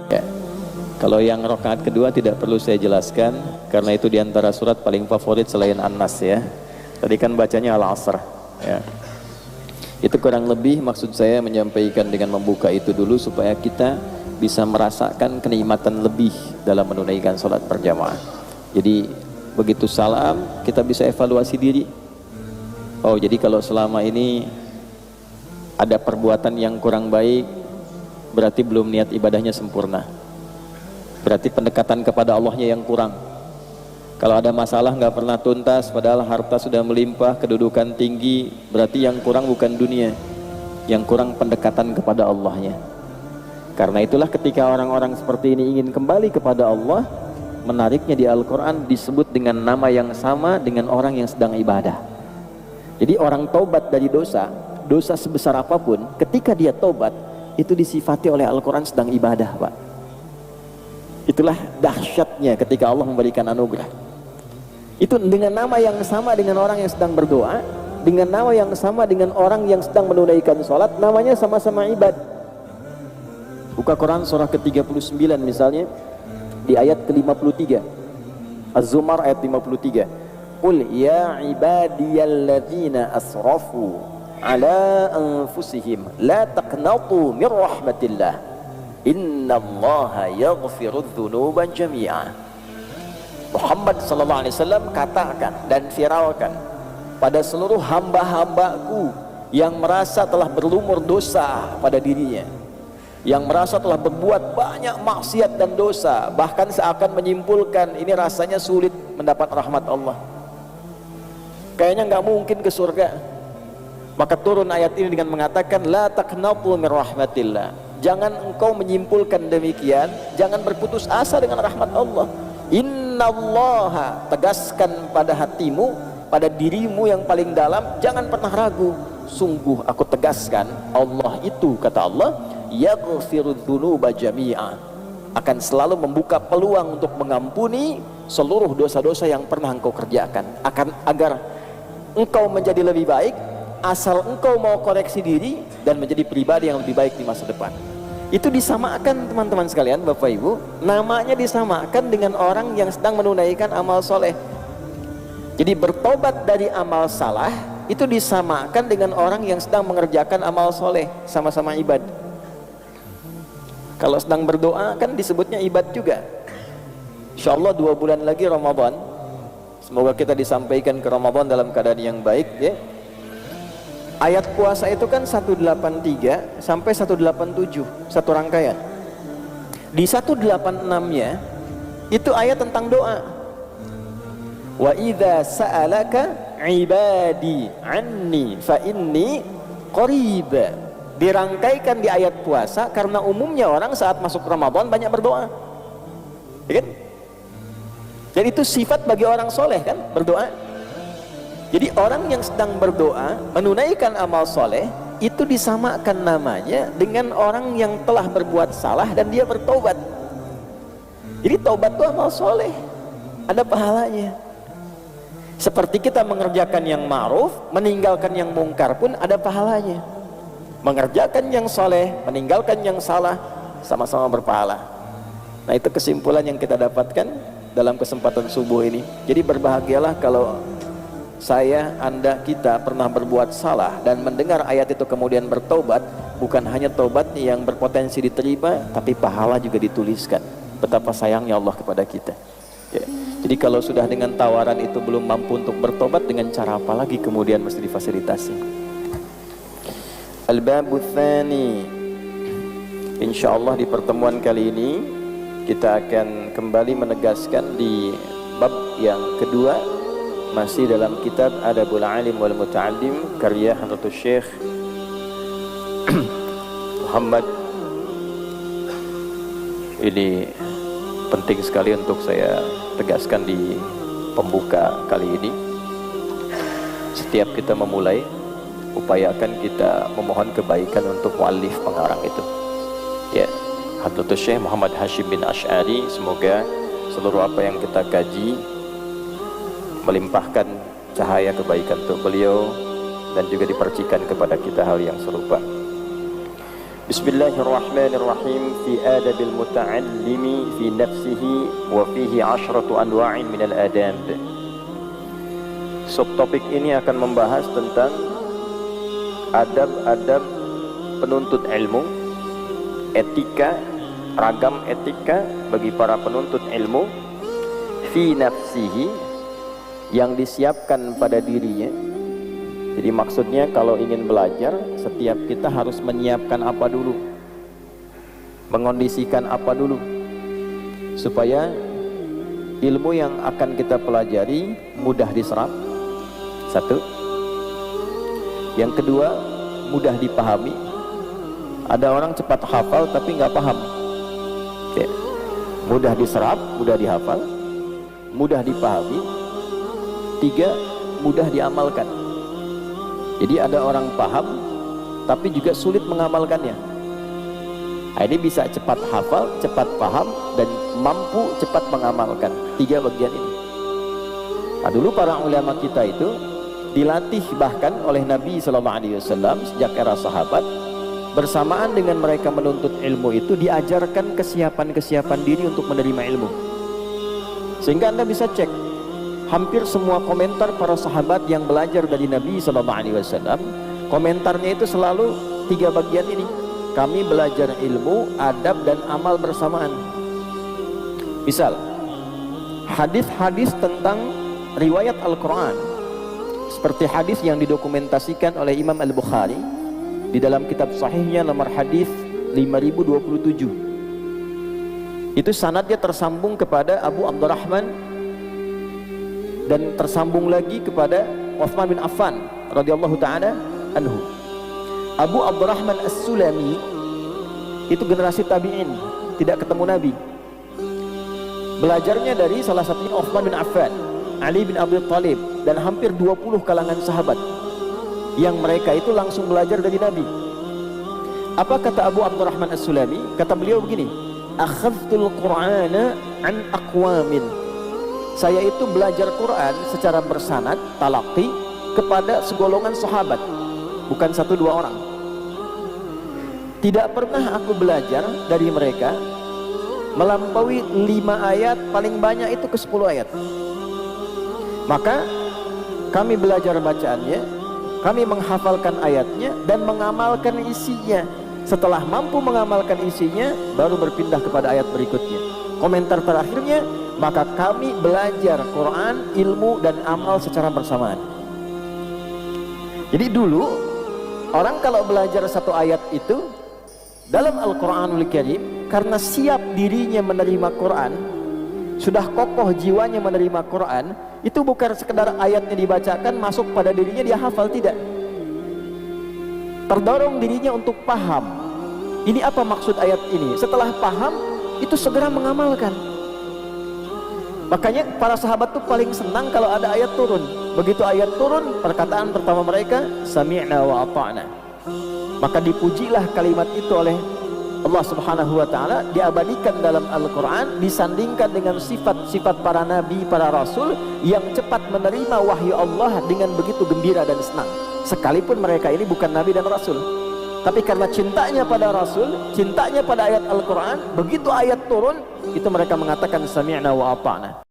Ya. Kalau yang rakaat kedua tidak perlu saya jelaskan karena itu diantara surat paling favorit selain An-Nas ya. Tadi kan bacanya Al-Asr ya. Itu kurang lebih maksud saya menyampaikan dengan membuka itu dulu supaya kita bisa merasakan kenikmatan lebih dalam menunaikan sholat berjamaah. Jadi begitu salam kita bisa evaluasi diri. Oh jadi kalau selama ini ada perbuatan yang kurang baik berarti belum niat ibadahnya sempurna. Berarti pendekatan kepada Allahnya yang kurang. Kalau ada masalah nggak pernah tuntas padahal harta sudah melimpah, kedudukan tinggi, berarti yang kurang bukan dunia, yang kurang pendekatan kepada Allahnya. Karena itulah ketika orang-orang seperti ini ingin kembali kepada Allah, menariknya di Al-Quran disebut dengan nama yang sama dengan orang yang sedang ibadah. Jadi orang taubat dari dosa, dosa sebesar apapun, ketika dia taubat itu disifati oleh Al-Quran sedang ibadah, Pak. Itulah dahsyatnya ketika Allah memberikan anugerah. Itu dengan nama yang sama dengan orang yang sedang berdoa, dengan nama yang sama dengan orang yang sedang menunaikan sholat, namanya sama-sama ibad. Buka Quran surah ke-39 misalnya di ayat ke-53, Az-Zumar ayat 53. Qul ya ibadiyalladzina asrafu ala anfusihim la taqnatu min rahmatillah innallaha yaghfirudz dzunuba jami'a. Muhammad sallallahu alaihi wasallam katakan dan viralkan pada seluruh hamba-hambaku yang merasa telah berlumur dosa pada dirinya, yang merasa telah berbuat banyak maksiat dan dosa, bahkan seakan menyimpulkan ini rasanya sulit mendapat rahmat Allah, kayaknya nggak mungkin ke surga, maka turun ayat ini dengan mengatakan la taqnatu min rahmatillah. Jangan engkau menyimpulkan demikian, jangan berputus asa dengan rahmat Allah. Innallaha, tegaskan pada hatimu, pada dirimu yang paling dalam, jangan pernah ragu. Sungguh aku tegaskan, Allah itu, kata Allah, yaghfirudz dzunuba jami'a, akan selalu membuka peluang untuk mengampuni seluruh dosa-dosa yang pernah engkau kerjakan, agar engkau menjadi lebih baik, asal engkau mau koreksi diri dan menjadi pribadi yang lebih baik di masa depan. Itu disamakan teman-teman sekalian, Bapak Ibu, namanya disamakan dengan orang yang sedang menunaikan amal soleh. Jadi bertobat dari amal salah itu disamakan dengan orang yang sedang mengerjakan amal soleh, sama-sama ibad. Kalau sedang berdoa kan disebutnya ibad juga. Insya Allah 2 bulan lagi Ramadan, semoga kita disampaikan ke Ramadan dalam keadaan yang baik ya. Ayat puasa itu kan 183 sampai 187, satu rangkaian. Di 186-nya itu ayat tentang doa. Wa idza sa'alaka ibadi anni fa inni qarib. Dirangkaikan di ayat puasa karena umumnya orang saat masuk Ramadan banyak berdoa. Ya kan? Jadi itu sifat bagi orang soleh kan, berdoa. Jadi orang yang sedang berdoa menunaikan amal soleh itu disamakan namanya dengan orang yang telah berbuat salah dan dia bertobat. Jadi tobat itu amal soleh, ada pahalanya. Seperti kita mengerjakan yang ma'ruf, meninggalkan yang mungkar pun ada pahalanya. Mengerjakan yang soleh, meninggalkan yang salah, sama-sama berpahala. Nah itu kesimpulan yang kita dapatkan dalam kesempatan subuh ini. Jadi berbahagialah kalau saya, Anda, kita pernah berbuat salah dan mendengar ayat itu kemudian bertobat. Bukan hanya tobat yang berpotensi diterima, tapi pahala juga dituliskan. Betapa sayangnya Allah kepada kita ya. Jadi kalau sudah dengan tawaran itu belum mampu untuk bertobat, dengan cara apa lagi kemudian mesti difasilitasi. Al-Babu Tsani, insyaallah di pertemuan kali ini kita akan kembali menegaskan di bab yang kedua, masih dalam kitab Adabul Alim wal Muta'allim karya Hadratus Syekh Muhammad. Ini penting sekali untuk saya tegaskan di pembuka kali ini. Setiap kita memulai, upayakan kita memohon kebaikan untuk muallif pengarang itu ya, Hadratus Syekh Muhammad Hashim bin Asy'ari. Semoga seluruh apa yang kita kaji melimpahkan cahaya kebaikan untuk beliau dan juga dipercikan kepada kita hal yang serupa. Bismillahirrahmanirrahim. Fi adabil muta'allimi fi nafsihi wa fihi 'ashratu anwa'in minal adab. Subtopik ini akan membahas tentang adab-adab penuntut ilmu, etika, ragam etika bagi para penuntut ilmu, fi nafsihi, yang disiapkan pada dirinya. Jadi maksudnya kalau ingin belajar, setiap kita harus menyiapkan apa dulu, mengondisikan apa dulu, supaya ilmu yang akan kita pelajari mudah diserap. Satu. Yang kedua, mudah dipahami. Ada orang cepat hafal tapi nggak paham. Oke. Mudah diserap, mudah dihafal, mudah dipahami. Tiga, mudah diamalkan. Jadi ada orang paham tapi juga sulit mengamalkannya. Nah, ini bisa cepat hafal, cepat paham, dan mampu cepat mengamalkan. Tiga bagian ini. Nah, dulu para ulama kita itu dilatih bahkan oleh Nabi SAW sejak era sahabat. Bersamaan dengan mereka menuntut ilmu itu, diajarkan kesiapan-kesiapan diri untuk menerima ilmu. Sehingga Anda bisa cek hampir semua komentar para sahabat yang belajar dari Nabi SAW, komentarnya itu selalu tiga bagian ini. Kami belajar ilmu, adab, dan amal bersamaan. Misal, hadis-hadis tentang riwayat Al-Quran, seperti hadis yang didokumentasikan oleh Imam Al-Bukhari di dalam kitab sahihnya nomor hadis 5027. Itu sanadnya tersambung kepada Abu Abdurrahman dan tersambung lagi kepada Utsman bin Affan radhiyallahu taala anhu. Abu Abdurrahman As-Sulami itu generasi tabi'in, tidak ketemu Nabi. Belajarnya dari salah satunya Utsman bin Affan, Ali bin Abi Thalib, dan hampir 20 kalangan sahabat yang mereka itu langsung belajar dari Nabi. Apa kata Abu Abdurrahman As-Sulami? Kata beliau begini, akhadhtul Qur'ana an aqwamin. Saya itu belajar Quran secara bersanad, talaqi, kepada segolongan sahabat, bukan satu dua orang. Tidak pernah aku belajar dari mereka melampaui 5 ayat, paling banyak itu ke 10 ayat. Maka kami belajar bacaannya, kami menghafalkan ayatnya dan mengamalkan isinya. Setelah mampu mengamalkan isinya, baru berpindah kepada ayat berikutnya. Komentar terakhirnya, maka kami belajar Quran, ilmu, dan amal secara bersamaan. Jadi dulu orang kalau belajar satu ayat itu dalam Al-Quranul Karim, karena siap dirinya menerima Quran, sudah kokoh jiwanya menerima Quran, itu bukan sekedar ayatnya dibacakan masuk pada dirinya dia hafal, tidak. Terdorong dirinya untuk paham. Ini apa maksud ayat ini? Setelah paham, itu segera mengamalkan. Makanya para sahabat tuh paling senang kalau ada ayat turun. Begitu ayat turun, perkataan pertama mereka, sami'na wa ata'na. Maka dipujilah kalimat itu oleh Allah Subhanahu wa ta'ala, diabadikan dalam Al-Quran, disandingkan dengan sifat-sifat para nabi, para rasul yang cepat menerima wahyu Allah dengan begitu gembira dan senang. Sekalipun mereka ini bukan nabi dan rasul, tapi karena cintanya pada rasul, cintanya pada ayat Al-Quran, begitu ayat turun, itu mereka mengatakan sami'na wa ata'na.